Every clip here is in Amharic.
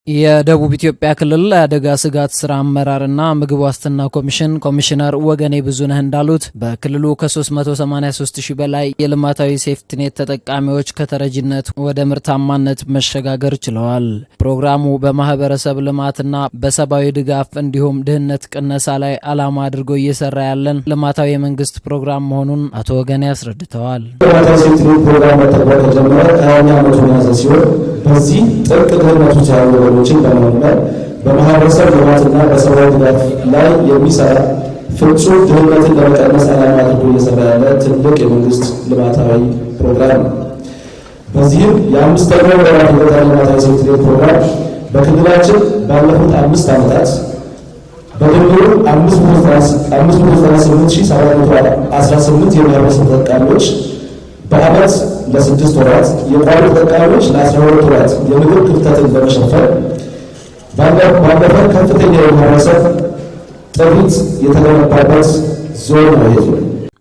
የደቡብ ኢትዮጵያ ክልል አደጋ ስጋት ስራ አመራርና ምግብ ዋስትና ኮሚሽን ኮሚሽነር ወገኔ ብዙነህ እንዳሉት በክልሉ ከ383,000 በላይ የልማታዊ ሴፍቲኔት ተጠቃሚዎች ከተረጂነት ወደ ምርታማነት መሸጋገር ችለዋል። ፕሮግራሙ በማህበረሰብ ልማትና በሰብአዊ ድጋፍ እንዲሁም ድህነት ቅነሳ ላይ ዓላማ አድርጎ እየሰራ ያለን ልማታዊ የመንግስት ፕሮግራም መሆኑን አቶ ወገኔ አስረድተዋል። ልማታዊ ሴፍቲኔት ፕሮግራም መተግበር ከጀመረ 20 ዓመቱን የያዘ ሲሆን በዚህ ጥልቅ ድህነት ውስጥ ያሉ ወገኖችን በመመርመር በማህበረሰብ ልማትና በሰብአዊ ድጋፍ ላይ የሚሰራ ፍጹም ድህነትን ለመቀነስ ዓላማ አድርጎ እየሰራ ያለ ትልቅ የመንግስት ልማታዊ ፕሮግራም ነው። በዚህም የአምስተኛው ምዕራፍ የገጠር ልማታዊ ሴፍቲኔት ፕሮግራም በክልላችን ባለፉት 5 ዓመታት በድምሩ 598,718 የማህበረሰብ ተጠቃሚዎች በአመት ለ6 ወራት የቋሚ ተጠቃሚዎች ለ12 ወራት የምግብ ክፍተትን በመሸፈን ባለፈ ከፍተኛ የማህበረሰብ ጥሪት የተገነባበት ዞን ነው።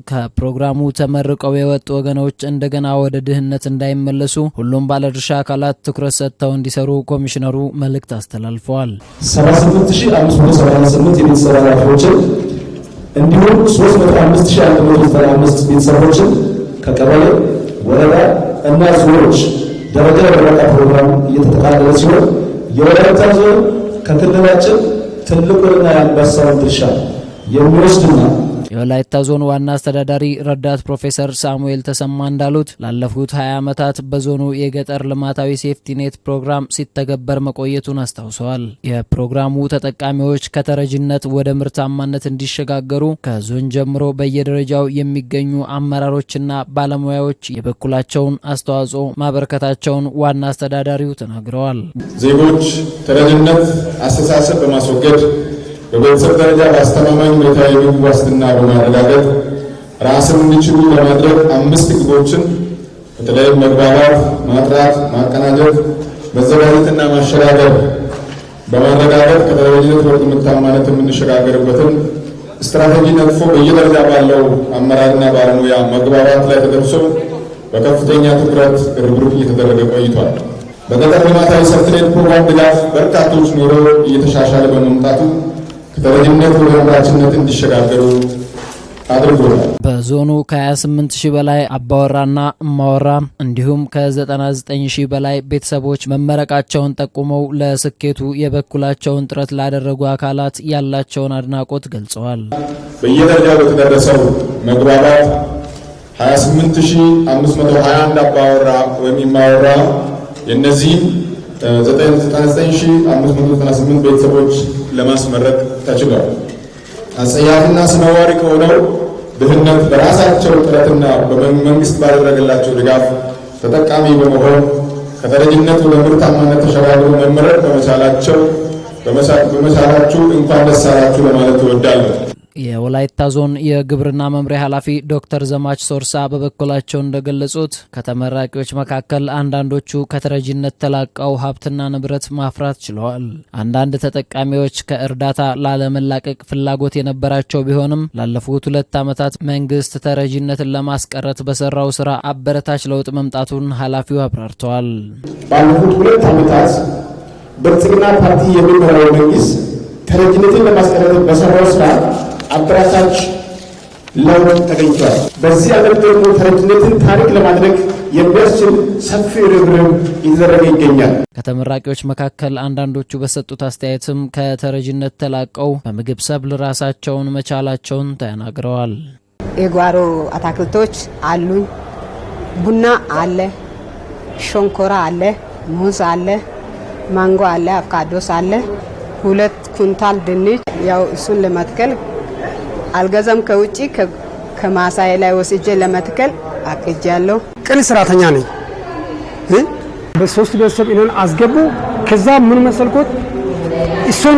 ከፕሮግራሙ ተመርቀው የወጡ ወገኖች እንደገና ወደ ድህነት እንዳይመለሱ ሁሉም ባለድርሻ አካላት ትኩረት ሰጥተው እንዲሰሩ ኮሚሽነሩ መልእክት አስተላልፈዋል። 78,588 የቤተሰብ ኃላፊዎችን እንዲሁም 305,195 ቤተሰቦችን ከቀበሌ ወረዳ እና ዞኖች ደረጃ የበለጠ ፕሮግራም እየተጠቃለለ ሲሆን የወላይታ ዞን ከክልላችን ትልቁንና የአንበሳውን ድርሻ የሚወስድና የወላይታ ዞን ዋና አስተዳዳሪ ረዳት ፕሮፌሰር ሳሙኤል ተሰማ እንዳሉት ላለፉት 20 ዓመታት በዞኑ የገጠር ልማታዊ ሴፍቲኔት ፕሮግራም ሲተገበር መቆየቱን አስታውሰዋል። የፕሮግራሙ ተጠቃሚዎች ከተረጂነት ወደ ምርታማነት እንዲሸጋገሩ ከዞን ጀምሮ በየደረጃው የሚገኙ አመራሮችና ባለሙያዎች የበኩላቸውን አስተዋጽኦ ማበረከታቸውን ዋና አስተዳዳሪው ተናግረዋል። ዜጎች ተረጂነት አስተሳሰብ በማስወገድ በቤተሰብ ደረጃ በአስተማማኝ ሁኔታ የምግብ ዋስትና በማረጋገጥ ራስን እንዲችሉ ለማድረግ 5 ግቦችን በተለይም መግባባት፣ ማጥራት፣ ማቀናጀት፣ መዘጋጀትና ማሸጋገር በማረጋገጥ ከተረጂነት ወደ ምርታማነት የምንሸጋገርበትን ስትራቴጂ ነድፎ በየደረጃ ባለው አመራርና ባለሙያ መግባባት ላይ ተደርሶ በከፍተኛ ትኩረት ርብርብ እየተደረገ ቆይቷል። በገጠር ልማታዊ ሴፍቲኔት ፕሮግራም ድጋፍ በርካቶች ኑሮ እየተሻሻለ በመምጣቱ ከተረጂነት ወደ አምራችነት እንዲሸጋገሩ አድርጎታል። በዞኑ ከ28,000 በላይ አባወራና እማወራ እንዲሁም ከ99,000 በላይ ቤተሰቦች መመረቃቸውን ጠቁመው ለስኬቱ የበኩላቸውን ጥረት ላደረጉ አካላት ያላቸውን አድናቆት ገልጸዋል። በየደረጃው በተደረሰው መግባባት 28,521 አባወራ ወይም እማወራ የነዚህም 99,598 ቤተሰቦች ለማስመረቅ ተችሏል። አጸያፍና አስነዋሪ ከሆነው ድህነት በራሳቸው ጥረትና በመንግስት ባደረገላቸው ድጋፍ ተጠቃሚ በመሆን ከተረጂነት ወደ ምርታማነት ተሸጋግሮ መመረቅ በመቻላችሁ እንኳን ደስ አላችሁ ለማለት እወዳለሁ። የወላይታ ዞን የግብርና መምሪያ ኃላፊ ዶክተር ዘማች ሶርሳ በበኩላቸው እንደገለጹት ከተመራቂዎች መካከል አንዳንዶቹ ከተረጂነት ተላቀው ሀብትና ንብረት ማፍራት ችለዋል። አንዳንድ ተጠቃሚዎች ከእርዳታ ላለመላቀቅ ፍላጎት የነበራቸው ቢሆንም ላለፉት 2 ዓመታት መንግስት ተረጂነትን ለማስቀረት በሰራው ስራ አበረታች ለውጥ መምጣቱን ኃላፊው አብራርተዋል። ባለፉት 2 ዓመታት ብልጽግና ፓርቲ የሚመራው መንግስት ተረጂነትን ለማስቀረት በሰራው ስራ አበረታች ለውጥ ተገኝቷል። በዚህ ዓመት ደግሞ ተረጂነትን ታሪክ ለማድረግ የሚያስችል ሰፊ ርብርብ እየተደረገ ይገኛል። ከተመራቂዎች መካከል አንዳንዶቹ በሰጡት አስተያየትም ከተረጂነት ተላቀው በምግብ ሰብል ራሳቸውን መቻላቸውን ተናግረዋል። የጓሮ አትክልቶች አሉኝ። ቡና አለ፣ ሸንኮራ አለ፣ ሙዝ አለ፣ ማንጎ አለ፣ አቮካዶስ አለ። 2 ኩንታል ድንች ያው እሱን ለመትከል አልገዛም ከውጪ ከማሳይ ላይ ወስጄ ለመትከል አቅጃለሁ። ቅን ሰራተኛ ነኝ። በ3 ቤተሰብ ኢኖን አስገቡ። ከዛ ምን መሰልኮት እሱን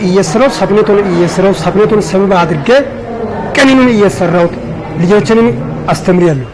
እየሰራው ሳብኔቶን ሰበብ አድርጌ ቀንኑን እየሰራው ልጆችንም አስተምሪያለሁ።